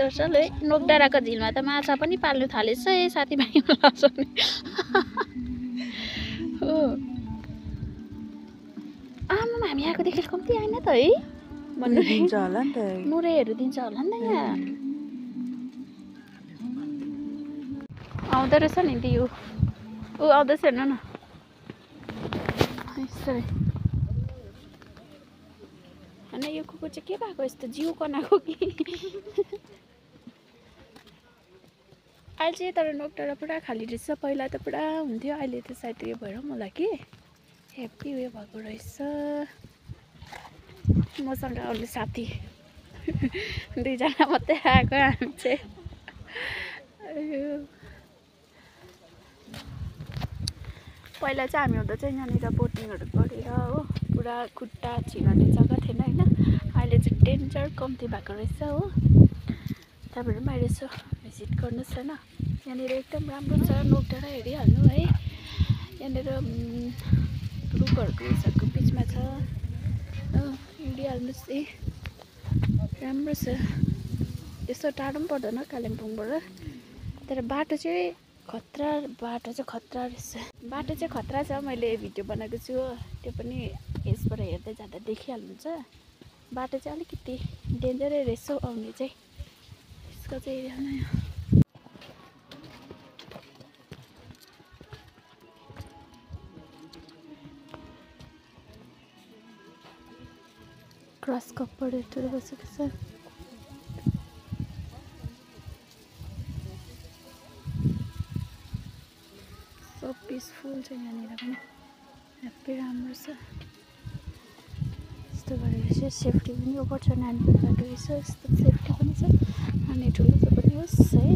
कस्तो रहेछ ल नोकडाँडाको झिलमा त माछा पनि पाल्नु थालेछ है साथीभाइ हो आमा हामी आएको देखेर कम्ती आएन त है भन्नु दिन्छ होला नि त नुरेहरू दिन्छ होला नि त यहाँ आउँदो रहेछ नि दियो ऊ आउँदैछ हेर्नु न यसरी होइन यो कुकुर चाहिँ के भएको यस्तो जिउ कनाको कि अहिले चाहिँ तर नोकडाँडा पुरा खाली रहेछ पहिला त पुरा हुन्थ्यो अहिले त सायद उयो भएर मलाई कि हेप्पी उयो भएको रहेछ मसँग आउने साथी दुईजना मात्रै आएको हामी चाहिँ पहिला चाहिँ हामी हुँदा चाहिँ यहाँनिर बोटिङहरू गरेर हो पुरा खुट्टा छिर्ने जग्गा थिएन होइन अहिले चाहिँ डेन्जर कम्ती भएको रहेछ हो तपाईँहरू पनि आएर यसो भिजिट गर्नुहोस् होइन यहाँनिर एकदम राम्रो छ नोकडाँडा हेरिहाल्नु है यहाँनिर रुखहरूको उयसहरूको बिचमा छ हेरिहाल्नुहोस् है राम्रो छ त्यस्तो टाढो पनि पर्दैन कालिम्पोङबाट तर बाटो चाहिँ खतरा रहेछ बाटो चाहिँ खतरा छ मैले भिडियो बनाएको छु त्यो पनि यसबाट हेर्दै जाँदा देखिहाल्नुहुन्छ बाटो चाहिँ अलिकति डेन्जरै रहेछ आउने चाहिँ यसको चाहिँ हेर्नु क्रस कपडहरू बसेको छ सो पिसफुल छ यहाँनिर पनि हेप्पी राम्रो छ यस्तो गरेर चाहिँ सेफ्टी पनि ओभर छ नानीहरूको लागि रहेछ यस्तो सेफ्टी पनि छ नानी ठुलो त पनि होस् है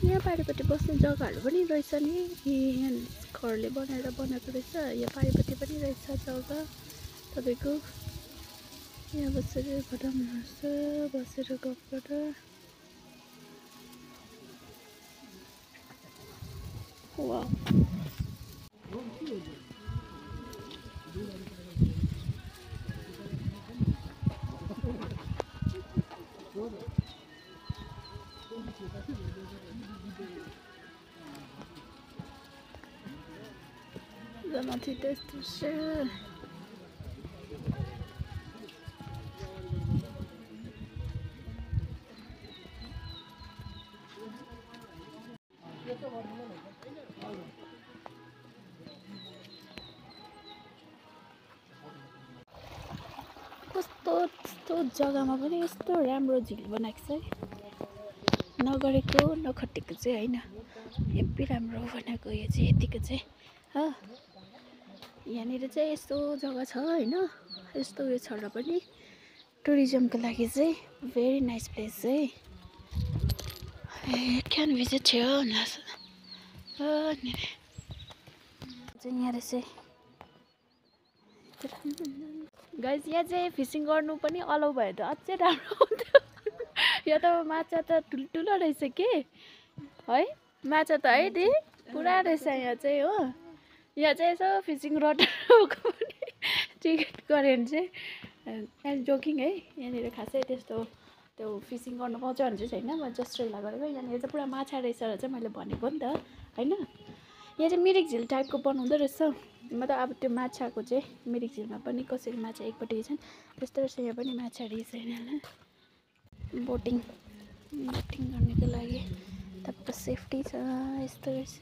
यहाँ पारिपट्टि बस्ने जग्गाहरू पनि रहेछ नि यहाँ घरले बनाएर बनाएको रहेछ यहाँ पारिपट्टि पनि रहेछ जग्गा तपाईँको यहाँ बसेर घटाउनुपर्छ बसेर गफ गर्दा वाउ माथि त्यस्तो छ कस्तो त्यस्तो जग्गामा पनि यस्तो राम्रो झिल बनाएको छ है नगरेको नखटेको चाहिँ होइन हेब्बी राम्रो बनाएको यो चाहिँ यतिको चाहिँ हो यहाँनिर चाहिँ यस्तो जग्गा छ होइन यस्तो उयो छ र पनि टुरिज्मको लागि चाहिँ भेरी नाइस प्लेस है क्यान भिजिट हियर चाहिँ यहाँ रहेछ गाइस यहाँ चाहिँ फिसिङ गर्नु पनि अलाउ भयो त अझै राम्रो हुन्थ्यो यहाँ त माछा त ठुल्ठुलो रहेछ के है माछा त है दि पुरा रहेछ यहाँ चाहिँ हो यहाँ चाहिँ यसो फिसिङ रडको पनि टिकट गऱ्यो भने चाहिँ जोकिङ है यहाँनिर खासै त्यस्तो त्यो फिसिङ गर्नु पाउँछ भने चाहिँ छैन म जस्ट रेला गरेको यहाँनिर चाहिँ पुरा माछा रहेछ र चाहिँ मैले भनेको नि त होइन यहाँ चाहिँ मिरिक झिल टाइपको बनाउँदो रहेछ मतलब अब त्यो माछाको चाहिँ मिरिक झिलमा पनि कसरी माछा एकपट्टि छन् त्यस्तो रहेछ यहाँ पनि माछा रहेछ होइन बोटिङ गर्नेको लागि तपाईँको सेफ्टी छ यस्तो रहेछ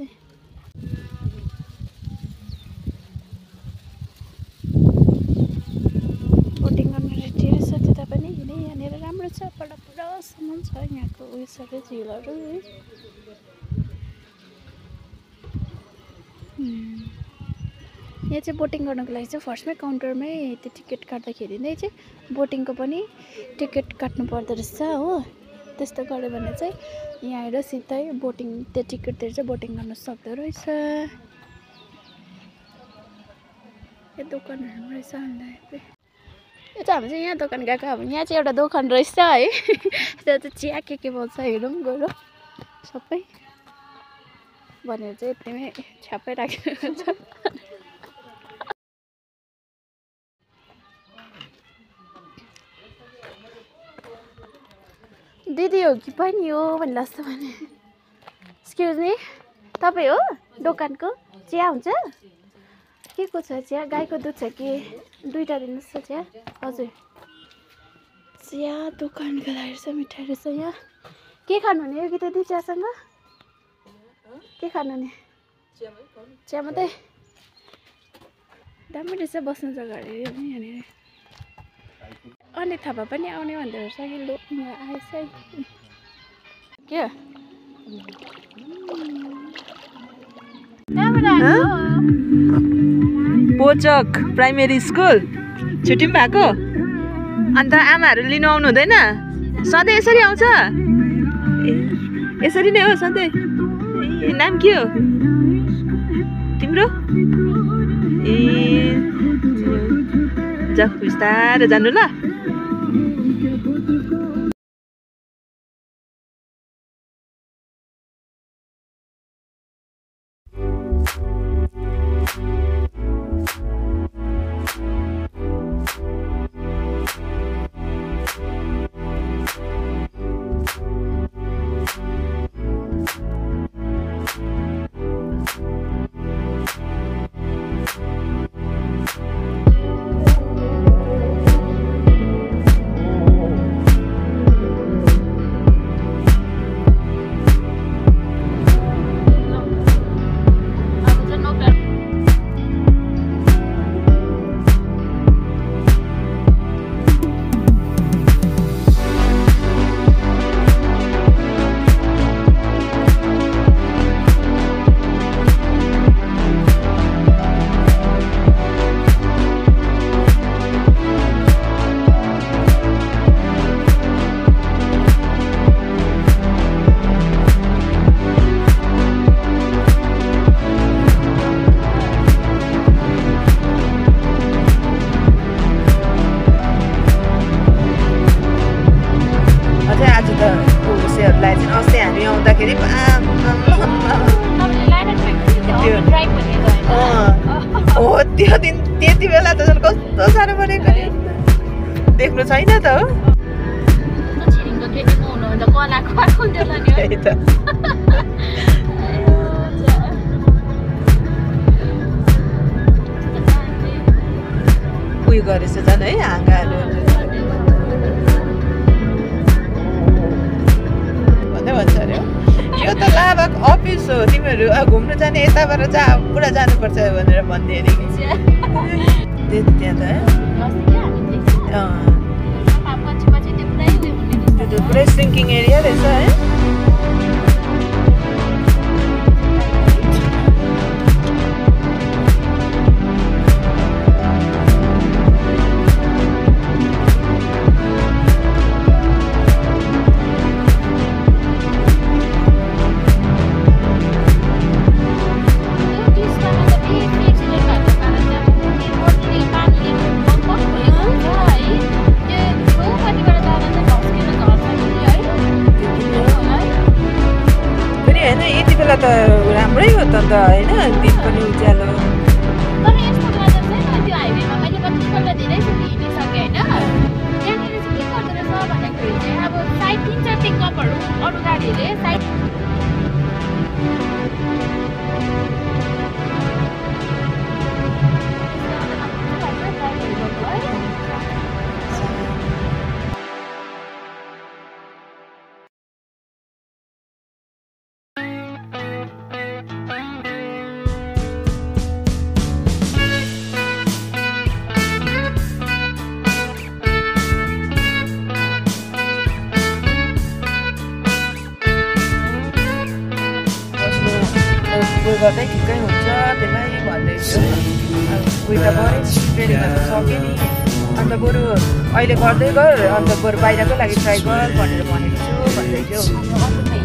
बोटिङ गर्ने रेडी रहेछ त्यता पनि यहाँनिर राम्रो छ पुरा सामान छ यहाँको उयोसहरू झिलहरू है यहाँ चाहिँ बोटिङ गर्नको लागि चाहिँ फर्स्टमै काउन्टरमै त्यो टिकट काट्दाखेरि नै चाहिँ बोटिङको पनि टिकट काट्नु पर्दो रहेछ हो त्यस्तो गऱ्यो भने चाहिँ यहाँ आएर सिधै बोटिङ त्यो टिकट दिएर चाहिँ बोटिङ गर्न सक्दो रहेछ यो दोकानहरू रहेछ अन्त यो चाहिँ हामी चाहिँ यहाँ दोकान गएको अब यहाँ चाहिँ एउटा दोकान रहेछ है त्यो चाहिँ चिया के पाउँछ हेरौँ गरौँ सबै भनेर चाहिँ यतिमै छ्याप्पै राखेको हुन्छ दिदी हो कि पनि हो भन्ने जस्तो भने एक्सक्युज मी तपाईँ हो दोकानको चिया हुन्छ के को छ चिया गाईको दुध छ कि दुईटा दिनुहोस् न चिया हजुर चिया दोकानको लागि रहेछ मिठाई रहेछ यहाँ के खानु हुने हो कि त्यति चियासँग के खानु हुने चिया मात्रै दामी रहेछ बस्नु जग्गाहरू पनि यहाँनिर अनि थापा पनि आउने भन्दै रहेछ कि लो आएछ के पोचक प्राइमेरी स्कुल छुट्टी पनि भएको अन्त आमाहरू लिनु आउनु हुँदैन सधैँ यसरी आउँछ यसरी नै हो सधैँ नाम के हो तिम्रो ए जा बिस्तारै जानु ल अस्ति हामी आउँदाखेरि हो त्यो दिन त्यति बेला त झन् कस्तो साह्रो परेको नि देख्नु छैन त हो उयो गरेछ झन् है हाँगाहरू भन्छ अरे यो त लाभाक अफिस हो तिमीहरू घुम्नु जाने यताबाट पुरा जानुपर्छ भनेर भन्दै अरे कि त्यहाँ त है पुरै सिङ्किङ एरिया रहेछ है त राम्रै हो त होइन दिन पनि उज्यालो तर यस्तो गर्दा चाहिँ त्यो हाइवेमा मैले कतिपल्ट धेरैचोटि हिँडिसकेँ होइन त्यहाँनिर चाहिँ के गर्दो रहेछ भन्दाखेरि चाहिँ अब साइड दिन्छ पिकअपहरू अरू गाडीहरूले साइड गर्दै ठिकै हुन्छ त्यसलाई भन्दैछु उयो त गरेँ ट्रेनिङ सक्यो नि अन्त बरु अहिले गर्दै गर अन्त बरु बाहिरको लागि ट्राई गर भनेर भनेको छु भन्दै थियो